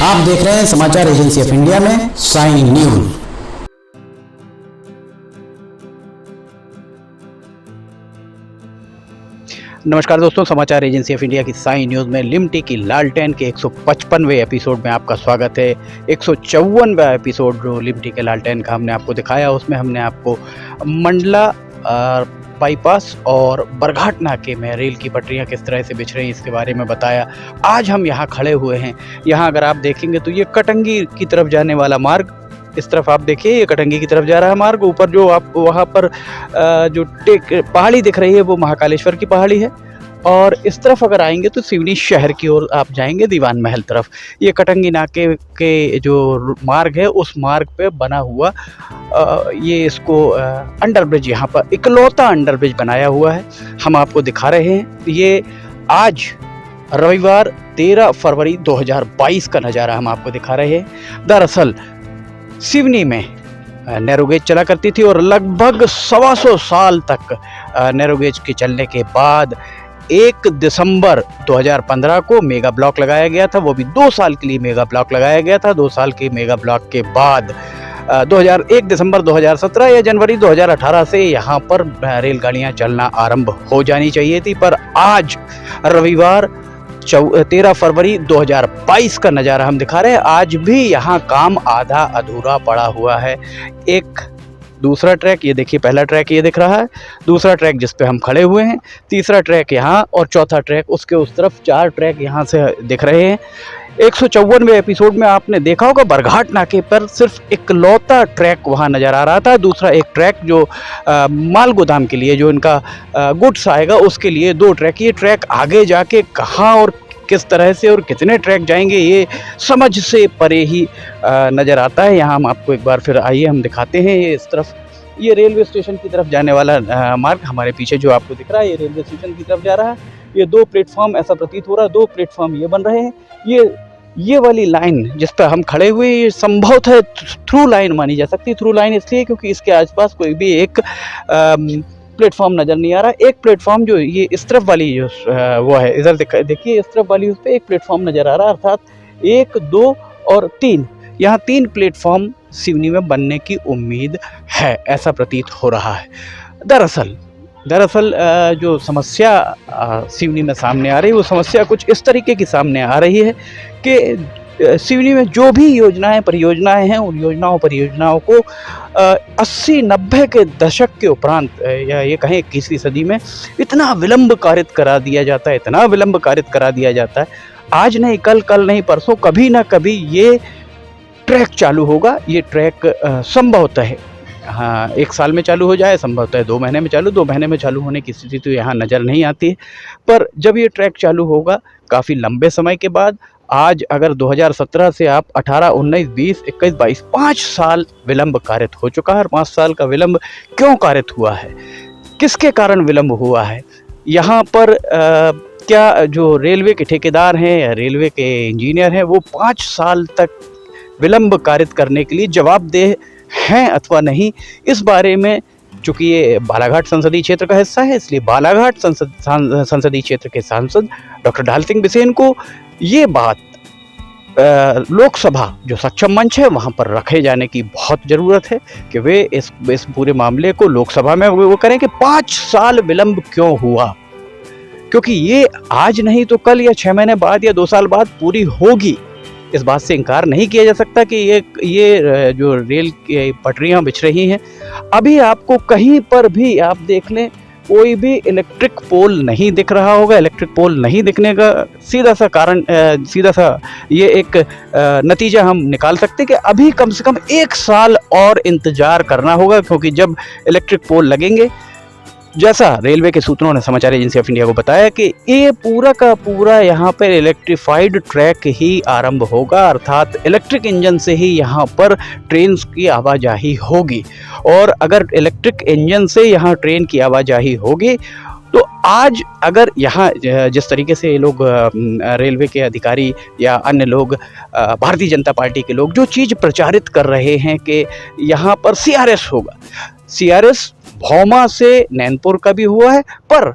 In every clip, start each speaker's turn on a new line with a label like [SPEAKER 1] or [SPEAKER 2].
[SPEAKER 1] आप देख रहे हैं समाचार एजेंसी ऑफ इंडिया में साई न्यूज।
[SPEAKER 2] नमस्कार दोस्तों, समाचार एजेंसी ऑफ इंडिया की साई न्यूज़ में लिमटी की लालटेन के 155वें एपिसोड में आपका स्वागत है। 154वां एपिसोड जो लिमटी के लालटेन का हमने आपको दिखाया, उसमें हमने आपको मंडला बाईपास और बरघाट नाके में रेल की पटरियां किस तरह से बिछ रही हैं इसके बारे में बताया। आज हम यहाँ खड़े हुए हैं, यहाँ अगर आप देखेंगे तो ये कटंगी की तरफ जाने वाला मार्ग, इस तरफ आप देखिए ये कटंगी की तरफ जा रहा है मार्ग। ऊपर जो आप वहाँ पर जो पहाड़ी दिख रही है वो महाकालेश्वर की पहाड़ी है, और इस तरफ अगर आएंगे तो सिवनी शहर की ओर आप जाएंगे दीवान महल तरफ। ये कटंगी नाके के जो मार्ग है उस मार्ग पे बना हुआ ये इसको अंडरब्रिज, यहाँ पर इकलौता अंडरब्रिज बनाया हुआ है, हम आपको दिखा रहे हैं। ये आज रविवार 13 फरवरी 2022 का नज़ारा हम आपको दिखा रहे हैं। दरअसल सिवनी में नैरोगेज चला करती थी और लगभग 125 साल तक नैरोगेज के चलने के बाद 1 दिसंबर 2015 को मेगा ब्लॉक लगाया गया था। वो भी 2 साल के लिए मेगा ब्लॉक लगाया गया था। 2 साल के मेगा ब्लॉक के बाद 1 दिसंबर 2017 या जनवरी 2018 से यहाँ पर रेलगाड़ियाँ चलना आरंभ हो जानी चाहिए थी, पर आज रविवार 13 फरवरी 2022 का नज़ारा हम दिखा रहे हैं। आज भी यहाँ काम आधा अधूरा पड़ा हुआ है। एक दूसरा ट्रैक, ये देखिए पहला ट्रैक ये दिख रहा है, दूसरा ट्रैक जिस पे हम खड़े हुए हैं, तीसरा ट्रैक यहाँ, और चौथा ट्रैक उसके उस तरफ। 4 ट्रैक यहाँ से दिख रहे हैं। 154वें एपिसोड में आपने देखा होगा बरघाट नाके पर सिर्फ इकलौता ट्रैक वहाँ नज़र आ रहा था। दूसरा एक ट्रैक जो माल गोदाम के लिए, जो इनका गुड्स आएगा उसके लिए 2 ट्रैक। ये ट्रैक आगे जाके कहाँ और किस तरह से और कितने ट्रैक जाएंगे ये समझ से परे ही नज़र आता है। यहाँ हम आपको एक बार फिर आइए हम दिखाते हैं। ये इस तरफ ये रेलवे स्टेशन की तरफ जाने वाला मार्ग हमारे पीछे जो आपको दिख रहा है, ये रेलवे स्टेशन की तरफ जा रहा है। ये 2 प्लेटफॉर्म ऐसा प्रतीत हो रहा है, 2 प्लेटफॉर्म ये बन रहे हैं। ये वाली लाइन जिस पर हम खड़े हुए, ये संभवतः थ्रू लाइन मानी जा सकती है। थ्रू लाइन इसलिए क्योंकि इसके आसपास कोई भी एक प्लेटफॉर्म नज़र नहीं आ रहा। एक प्लेटफॉर्म जो ये इस तरफ वाली जो वो है, इधर देखिए इस तरफ वाली, उस पर एक प्लेटफॉर्म नज़र आ रहा है, अर्थात 1, 2 और 3, यहाँ 3 प्लेटफॉर्म सिवनी में बनने की उम्मीद है, ऐसा प्रतीत हो रहा है। दरअसल जो समस्या सिवनी में सामने आ रही है वो समस्या कुछ इस तरीके की सामने आ रही है कि सिवनी में जो भी योजनाएं परियोजनाएं हैं, उन परियोजनाओं को 80-90 के दशक के उपरांत, या ये कहें 21वीं सदी में, इतना विलंब कारित करा दिया जाता है, इतना विलंब कारित करा दिया जाता है। आज नहीं कल नहीं परसों, कभी ना कभी ये ट्रैक चालू होगा। ये ट्रैक संभवतः 1 साल में चालू हो जाए, संभवतः 2 महीने में चालू, 2 महीने में चालू होने की स्थिति तो यहाँ नज़र नहीं आती है। पर जब ये ट्रैक चालू होगा काफ़ी लंबे समय के बाद, आज अगर 2017 से आप 18, 19, 20, 21, 22, 5 साल विलंब कारित हो चुका है। और 5 साल का विलंब क्यों कारित हुआ है, किसके कारण विलंब हुआ है, यहाँ पर क्या जो रेलवे के ठेकेदार हैं या रेलवे के इंजीनियर हैं वो 5 साल तक विलंब कारित करने के लिए जवाबदेह हैं अथवा नहीं, इस बारे में, चूँकि ये बालाघाट संसदीय क्षेत्र का हिस्सा है, इसलिए बालाघाट संसदीय क्षेत्र के सांसद डॉक्टर ढाल सिंह बिसेन को ये बात लोकसभा जो सक्षम मंच है वहाँ पर रखे जाने की बहुत ज़रूरत है कि वे इस पूरे मामले को लोकसभा में वो करें कि 5 साल विलंब क्यों हुआ, क्योंकि ये आज नहीं तो कल या 6 महीने बाद या 2 साल बाद पूरी होगी। इस बात से इनकार नहीं किया जा सकता कि ये जो रेल की पटरियां बिछ रही हैं, अभी आपको कहीं पर भी आप देख लें कोई भी इलेक्ट्रिक पोल नहीं दिख रहा होगा। इलेक्ट्रिक पोल नहीं दिखने का सीधा सा ये एक नतीजा हम निकाल सकते हैं कि अभी कम से कम 1 साल और इंतज़ार करना होगा, क्योंकि जब इलेक्ट्रिक पोल लगेंगे, जैसा रेलवे के सूत्रों ने समाचार एजेंसी ऑफ इंडिया को बताया कि ये पूरा का पूरा यहाँ पर इलेक्ट्रीफाइड ट्रैक ही आरंभ होगा, अर्थात इलेक्ट्रिक इंजन से ही यहाँ पर ट्रेन की आवाजाही होगी। और अगर इलेक्ट्रिक इंजन से यहाँ ट्रेन की आवाजाही होगी तो आज अगर यहाँ जिस तरीके से ये लोग रेलवे के अधिकारी या अन्य लोग, भारतीय जनता पार्टी के लोग जो चीज़ प्रचारित कर रहे हैं कि यहाँ पर CRS होगा, CRS भौमा से नैनपुर का भी हुआ है, पर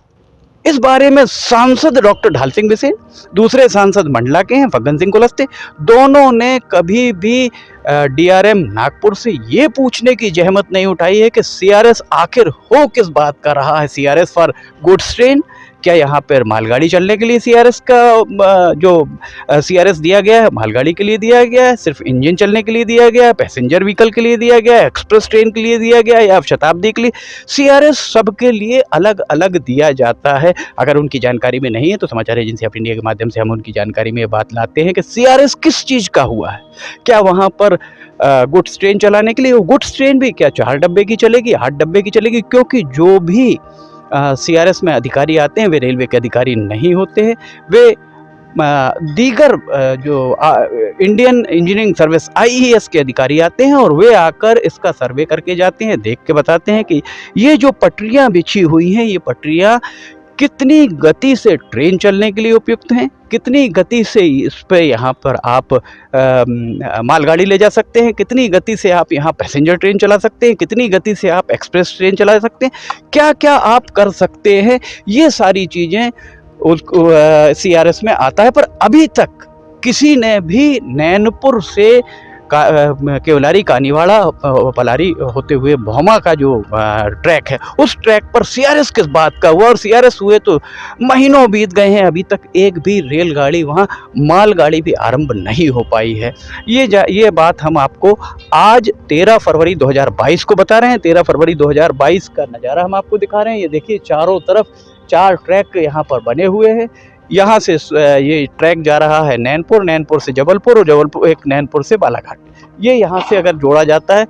[SPEAKER 2] इस बारे में सांसद डॉक्टर ढाल सिंह बिसेन, दूसरे सांसद मंडला के हैं फग्गन सिंह कुलस्ते, दोनों ने कभी भी डीआरएम नागपुर से ये पूछने की जहमत नहीं उठाई है कि सीआरएस आखिर हो किस बात का रहा है। सीआरएस फॉर गुड्स ट्रेन, क्या यहाँ पर मालगाड़ी चलने के लिए सीआरएस का जो सीआरएस दिया गया है मालगाड़ी के लिए दिया गया है, सिर्फ इंजन चलने के लिए दिया गया है, पैसेंजर व्हीकल के लिए दिया गया है, एक्सप्रेस ट्रेन के लिए दिया गया है या शताब्दी के लिए? सीआरएस सबके लिए अलग अलग दिया जाता है। अगर उनकी जानकारी में नहीं है तो समाचार एजेंसी ऑफ इंडिया के माध्यम से हम उनकी जानकारी में ये बात लाते हैं कि सीआरएस किस चीज़ का हुआ है। क्या वहाँ पर गुड्स ट्रेन चलाने के लिए? वो गुड्स ट्रेन भी क्या 4 डब्बे की चलेगी, 8 डब्बे की चलेगी? क्योंकि जो भी सीआरएस में अधिकारी आते हैं वे रेलवे के अधिकारी नहीं होते हैं, वे दीगर जो इंडियन इंजीनियरिंग सर्विस आईईएस के अधिकारी आते हैं और वे आकर इसका सर्वे करके जाते हैं, देख के बताते हैं कि ये जो पटरियां बिछी हुई हैं ये पटरियां कितनी गति से ट्रेन चलने के लिए उपयुक्त हैं, कितनी गति से इस पे यहाँ पर आप मालगाड़ी ले जा सकते हैं, कितनी गति से आप यहाँ पैसेंजर ट्रेन चला सकते हैं, कितनी गति से आप एक्सप्रेस ट्रेन चला सकते हैं, क्या क्या आप कर सकते हैं, ये सारी चीज़ें सीआरएस में आता है। पर अभी तक किसी ने भी नैनपुर से केवलारी कानीवाड़ा पलारी होते हुए भौमा का जो ट्रैक है उस ट्रैक पर सीआरएस किस बात का हुआ? और सीआरएस हुए तो महीनों बीत गए हैं, अभी तक एक भी रेलगाड़ी वहाँ मालगाड़ी भी आरंभ नहीं हो पाई है। ये बात हम आपको आज 13 फरवरी 2022 को बता रहे हैं। 13 फरवरी 2022 का नज़ारा हम आपको दिखा रहे हैं। ये देखिए चारों तरफ 4 ट्रैक यहाँ पर बने हुए हैं। यहाँ से ये ट्रैक जा रहा है नैनपुर, नैनपुर से जबलपुर और जबलपुर एक नैनपुर से बालाघाट। ये यहाँ से अगर जोड़ा जाता है,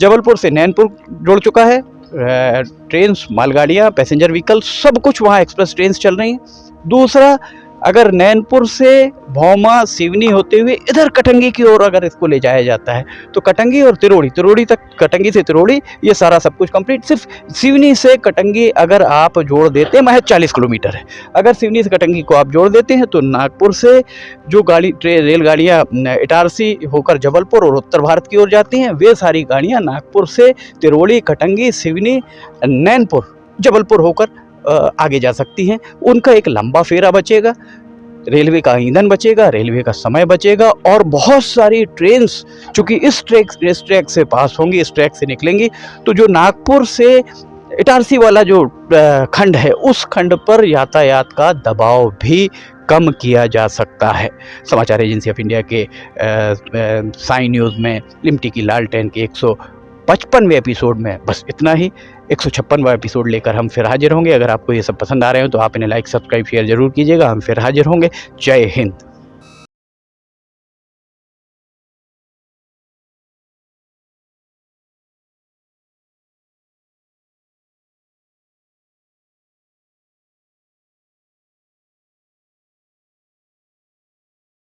[SPEAKER 2] जबलपुर से नैनपुर जुड़ चुका है, ट्रेन, मालगाड़ियाँ, पैसेंजर व्हीकल सब कुछ वहाँ एक्सप्रेस ट्रेन चल रही हैं। दूसरा, अगर नैनपुर से भौमा सिवनी होते हुए इधर कटंगी की ओर अगर इसको ले जाया जाता है तो कटंगी और तिरोड़ी तक, कटंगी से तिरोड़ी, ये सारा सब कुछ कंप्लीट। सिर्फ सिवनी से कटंगी अगर आप जोड़ देते हैं, महज 40 किलोमीटर है, अगर सिवनी से कटंगी को आप जोड़ देते हैं तो नागपुर से जो रेलगाड़ियाँ इटारसी होकर जबलपुर और उत्तर भारत की ओर जाती हैं वे सारी गाड़ियाँ नागपुर से तिरोड़ी, कटंगी, सिवनी, नैनपुर, जबलपुर होकर आगे जा सकती हैं। उनका एक लंबा फेरा बचेगा, रेलवे का ईंधन बचेगा, रेलवे का समय बचेगा और बहुत सारी ट्रेन्स चूँकि इस ट्रैक से पास होंगी, इस ट्रैक से निकलेंगी, तो जो नागपुर से इटारसी वाला जो खंड है उस खंड पर यातायात का दबाव भी कम किया जा सकता है। समाचार एजेंसी ऑफ इंडिया के साई न्यूज़ में लिमटी की लालटेन के 155वें एपिसोड में बस इतना ही। 156वां एपिसोड लेकर हम फिर हाजिर होंगे। अगर आपको ये सब पसंद आ रहे हो तो आप इन्हें लाइक, सब्सक्राइब, शेयर जरूर कीजिएगा। हम फिर हाजिर होंगे। जय हिंद।